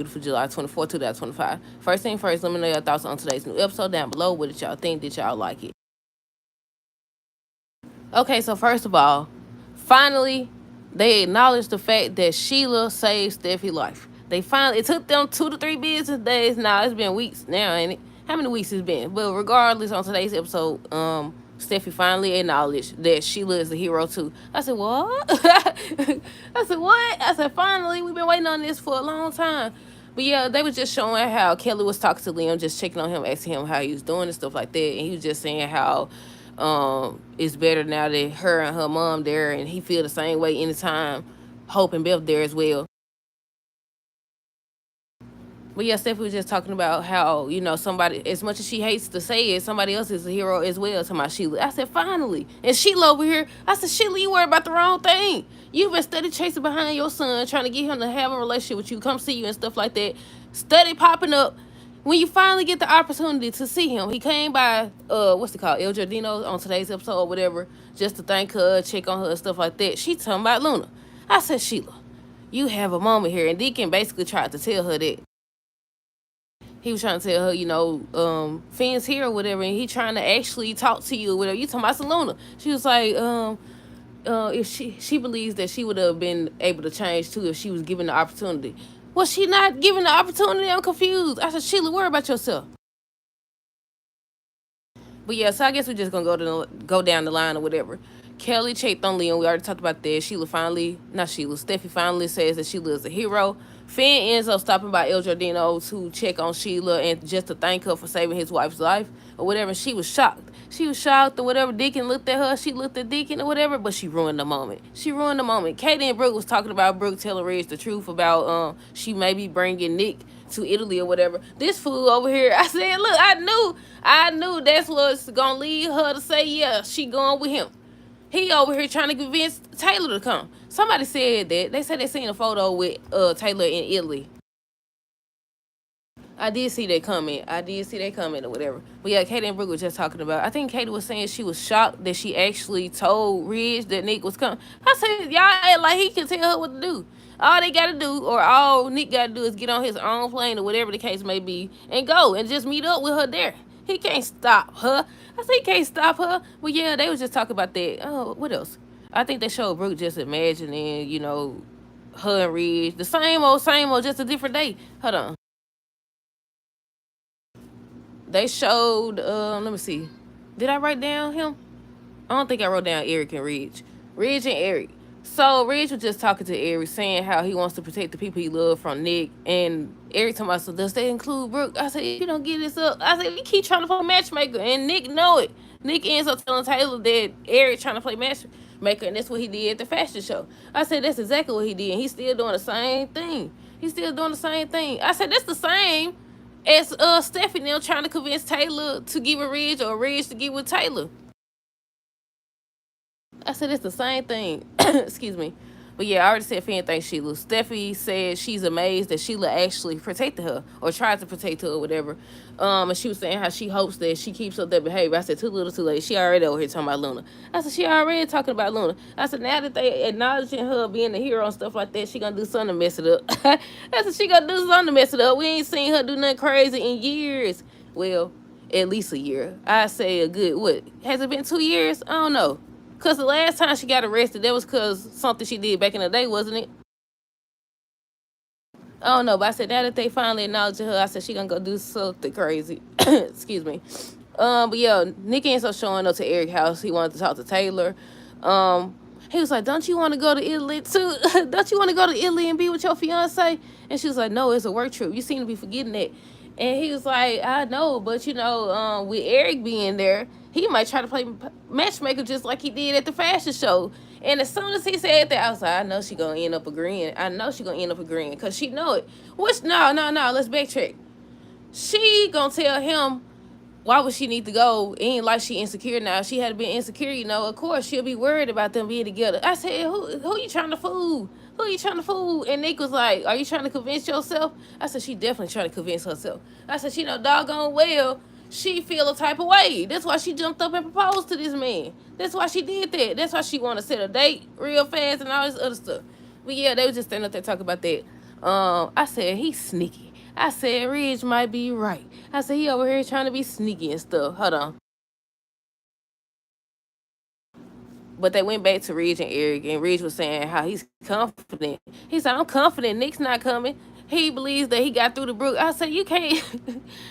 beautiful July 24th, 2025. First thing first, let me know your thoughts on today's new episode down below. What did y'all think? Did y'all like it? Okay, so first of all, finally, they acknowledged the fact that Sheila saved Steffi's life. It took them 2 to 3 business days. Now it's been weeks now, ain't it? How many weeks it's been? But regardless, on today's episode, Steffi finally acknowledged that Sheila is the hero too. I said, what? I said, what? I said, finally, we've been waiting on this for a long time. But yeah, they were just showing how Kelly was talking to Liam, just checking on him, asking him how he was doing and stuff like that. And he was just saying how it's better now that her and her mom there, and he feel the same way anytime Hope and Beth there as well. But yeah, Stephanie was just talking about how, somebody, as much as she hates to say it, somebody else is a hero as well, to my Sheila. I said, finally. And Sheila over here, I said, Sheila, you worried about the wrong thing. You've been steady chasing behind your son, trying to get him to have a relationship with you, come see you and stuff like that. Steady popping up. When you finally get the opportunity to see him, he came by, what's it called, El Jardino on today's episode or whatever, just to thank her, check on her and stuff like that. She talking about Luna. I said, Sheila, you have a moment here. And Deacon basically tried to tell her that. He was trying to tell her, Finn's here or whatever, and he trying to actually talk to you or whatever. You talking about Selena. She was like, if she believes that she would have been able to change too if she was given the opportunity. Was she not given the opportunity? I'm confused. I said, Sheila, worry about yourself. But yeah, so I guess we're just gonna go down the line or whatever. Kelly checked on Liam. We already talked about that. Steffi finally says that Sheila is a hero. Finn ends up stopping by El Jardino to check on Sheila and just to thank her for saving his wife's life or whatever. She was shocked. She was shocked or whatever. Deacon looked at her. She looked at Deacon or whatever, but she ruined the moment. Katie and Brooke was talking about Brooke telling Reg the truth about she may be bringing Nick to Italy or whatever. This fool over here, I said, look, I knew that's what's gonna lead her to say, yeah, she going with him. He over here trying to convince Taylor to come. Somebody said that. They said they seen a photo with Taylor in Italy. I did see that comment. Or whatever. But yeah, Katie and Brooke was just talking about. I think Katie was saying she was shocked that she actually told Ridge that Nick was coming. I said, y'all act like he can tell her what to do. All they gotta do, or all Nick gotta do, is get on his own plane or whatever the case may be and go and just meet up with her there. He can't stop her. I said he can't stop her. But yeah, they was just talking about that. Oh, what else? I think they showed Brooke just imagining, her and Ridge. The same old, just a different day. Hold on. They showed, let me see. Did I write down him? I don't think I wrote down Eric and Ridge. Ridge and Eric. So Ridge was just talking to Eric, saying how he wants to protect the people he loves from Nick. And Eric told me, so does that include Brooke? I said, if you don't get this up. I said, you keep trying to play matchmaker. And Nick know it. Nick ends up telling Taylor that Eric trying to play matchmaker. And that's what he did at the fashion show. I said, that's exactly what he did. And he's still doing the same thing. I said, that's the same as Stephanie trying to convince Taylor to get with Ridge or Ridge to get with Taylor. I said it's the same thing. Excuse me. But yeah, I already said Finn thanks Sheila. Steffi said she's amazed that Sheila actually protected her or tried to protect her or whatever. And she was saying how she hopes that she keeps up that behavior. I said too little too late. She already over here talking about Luna. I said she already talking about Luna. I said now that they acknowledging her being the hero and stuff like that, she gonna do something to mess it up. I said she gonna do something to mess it up. We ain't seen her do nothing crazy in years. Well, at least a year. I say a good, what? Has it been 2 years? I don't know. Because the last time she got arrested, that was because something she did back in the day, wasn't it? I don't know, but I said now that they finally acknowledged her, I said she gonna go do something crazy. Excuse me. But yeah, Nick ends up showing up to Eric's house. He wanted to talk to Taylor. He was like, don't you want to go to Italy too? Don't you want to go to Italy and be with your fiance? And she was like, no, it's a work trip. You seem to be forgetting that. And he was like, I know, but with Eric being there, he might try to play matchmaker just like he did at the fashion show. And as soon as he said that, I was like, I know she gonna end up agreeing. Because she know it. Which, no, let's backtrack. She gonna tell him why would she need to go? It ain't like she insecure now. If she had been insecure, of course she'll be worried about them being together. I said, who you trying to fool? Who you trying to fool? And Nick was like, are you trying to convince yourself? I said, she definitely trying to convince herself. I said, she know doggone well she feel a type of way. That's why she jumped up and proposed to this man. That's why she did that. That's why she want to set a date real fast and all this other stuff. But yeah, they was just standing up there talking about that. I said, he's sneaky. I said, Ridge might be right. I said, he over here trying to be sneaky and stuff. Hold on. But they went back to Ridge and Eric, and Ridge was saying how he's confident. He said, I'm confident Nick's not coming. He believes that he got through the brook. I said, you can't.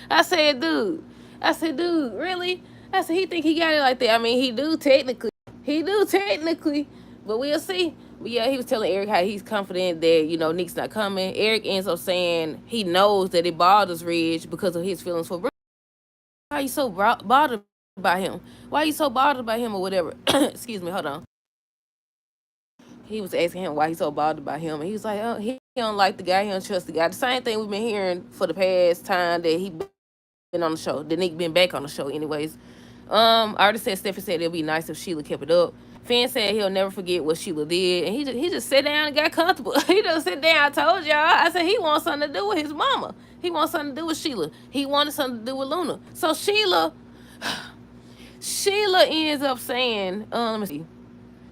I said, dude. I said, dude, really? I said, he think he got it like that. I mean, he do technically. He do technically. But we'll see. But yeah, he was telling Eric how he's confident that, Nick's not coming. Eric ends up saying he knows that it bothers Ridge because of his feelings for Brooke. Why are you so bothered by him? Why are you so bothered by him or whatever? Excuse me, hold on. He was asking him why he's so bothered by him. And he was like, oh, he don't like the guy. He don't trust the guy. The same thing we've been hearing for the past time that he been on the show. The Nick been back on the show anyways. I already said Steffi said it'd be nice if Sheila kept it up. Finn said he'll never forget what Sheila did. And he just sat down and got comfortable. He just sit down. I told y'all. I said he wants something to do with his mama. He wants something to do with Sheila. He wanted something to do with Luna. So Sheila ends up saying, let me see.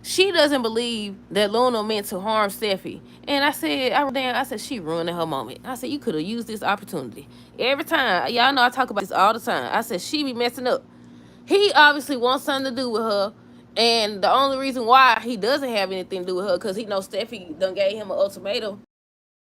She doesn't believe that Luna meant to harm Steffi. And I said, she ruining her moment. I said, you could have used this opportunity. Every time, y'all know I talk about this all the time. I said, she be messing up. He obviously wants something to do with her. And the only reason why he doesn't have anything to do with her, because he knows Steffi done gave him an ultimatum.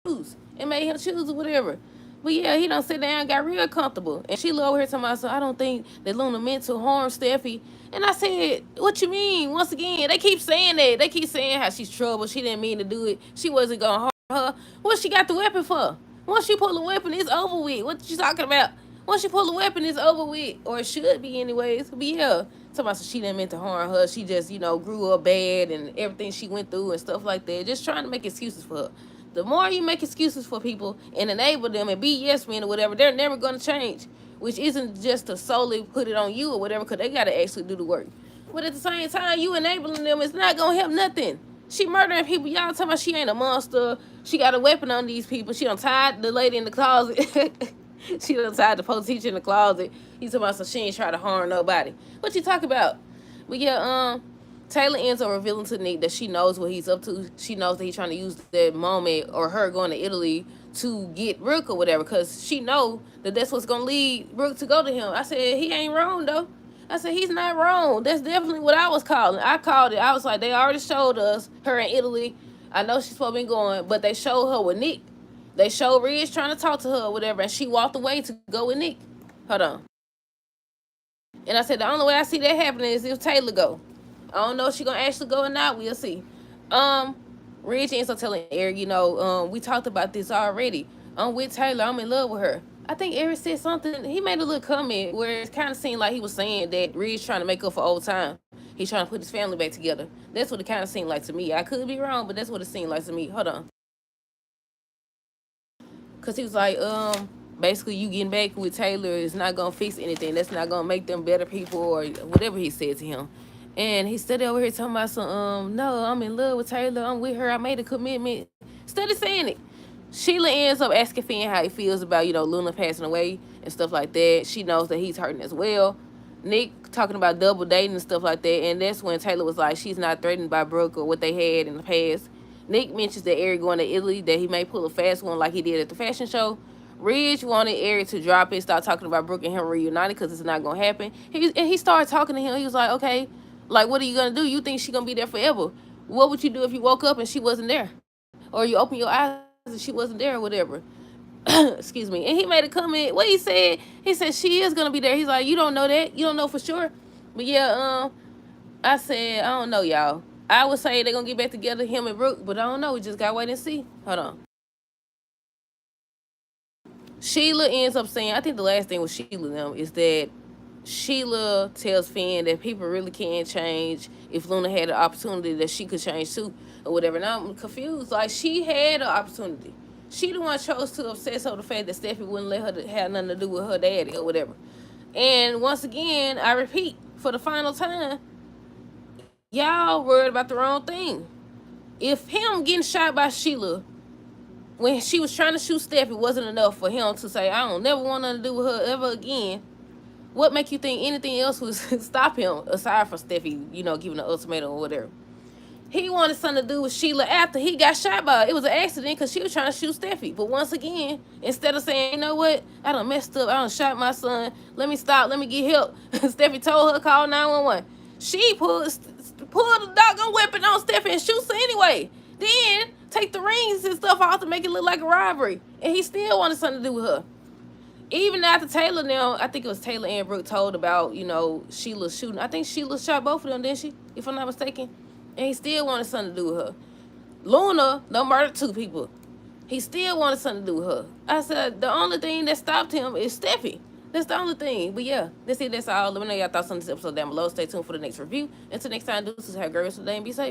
Choose and made him choose or whatever. But yeah, he done sit down, got real comfortable. And Sheila over here talking about, so I don't think that Luna meant to harm Steffi. And I said, what you mean? Once again, they keep saying that. They keep saying how she's trouble. She didn't mean to do it. She wasn't going to harm her. What she got the weapon for? Once she pull the weapon, it's over with. What you talking about? Once she pull the weapon, it's over with. Or it should be anyways. But yeah, talking about, so she didn't mean to harm her. She just, grew up bad and everything she went through and stuff like that. Just trying to make excuses for her. The more you make excuses for people and enable them and be yes men or whatever, they're never going to change. Which isn't just to solely put it on you or whatever, because they got to actually do the work. But at the same time, you enabling them, it's not going to help nothing. She murdering people. Y'all talking about she ain't a monster. She got a weapon on these people. She done tied the lady in the closet. She done tied the post teacher in the closet. He talking about, so she ain't try to harm nobody. What you talking about? But yeah, Taylor ends up revealing to Nick that she knows what he's up to. She knows that he's trying to use that moment or her going to Italy to get Brooke or whatever, because she know that that's what's going to lead Brooke to go to him. I said, he ain't wrong, though. I said, he's not wrong. That's definitely what I was calling. I called it. I was like, they already showed us her in Italy. I know she's supposed to be going, but they showed her with Nick. They showed Ridge trying to talk to her or whatever, and she walked away to go with Nick. Hold on. And I said, the only way I see that happening is if Taylor go. I don't know if she's going to actually go or not. We'll see. Ridge ends up telling Eric, we talked about this already. I'm with Taylor. I'm in love with her. I think Eric said something. He made a little comment where it kind of seemed like he was saying that Ridge trying to make up for old time. He's trying to put his family back together. That's what it kind of seemed like to me. I could be wrong, but that's what it seemed like to me. Hold on. Because he was like, basically you getting back with Taylor is not going to fix anything. That's not going to make them better people or whatever he said to him. And he stood over here talking about some, no, I'm in love with Taylor. I'm with her. I made a commitment. Steady saying it. Sheila ends up asking Finn how he feels about, Luna passing away and stuff like that. She knows that he's hurting as well. Nick talking about double dating and stuff like that. And that's when Taylor was like, she's not threatened by Brooke or what they had in the past. Nick mentions that Eric going to Italy, that he may pull a fast one like he did at the fashion show. Ridge wanted Eric to drop it, start talking about Brooke and him reunited because it's not going to happen. He started talking to him. He was like, okay, like, what are you going to do? You think she's going to be there forever? What would you do if you woke up and she wasn't there? Or you open your eyes and she wasn't there or whatever? Excuse me. And he made a comment. What he said she is going to be there. He's like, you don't know that. You don't know for sure. But yeah, I said, I don't know, y'all. I would say they're going to get back together, him and Brooke, but I don't know. We just got to wait and see. Hold on. Sheila ends up saying, I think the last thing with Sheila them is that Sheila tells Finn that people really can change if Luna had an opportunity that she could change too or whatever. Now I'm confused. Like, she had an opportunity. She the one chose to obsess over the fact that Steffi wouldn't let her have nothing to do with her daddy or whatever. And once again, I repeat, for the final time, y'all worried about the wrong thing. If him getting shot by Sheila when she was trying to shoot Steffi wasn't enough for him to say, I don't never want nothing to do with her ever again, what make you think anything else would stop him aside from Steffi, giving an ultimatum or whatever? He wanted something to do with Sheila after he got shot by her. It was an accident because she was trying to shoot Steffi. But once again, instead of saying, you know what, I done messed up, I done shot my son, let me stop, let me get help. Steffi told her to call 911. She pulled the doggone weapon on Steffi and shoots her anyway. Then take the rings and stuff off to make it look like a robbery. And he still wanted something to do with her. Even after Taylor now, I think it was Taylor and Brooke told about, Sheila shooting. I think Sheila shot both of them, didn't she? If I'm not mistaken. And he still wanted something to do with her. Luna done murdered 2 people. He still wanted something to do with her. I said, the only thing that stopped him is Steffi. That's the only thing. But yeah, that's it. That's all. Let me know y'all thoughts on this episode down below. Stay tuned for the next review. Until next time, deuces, have a great rest of the day and be safe.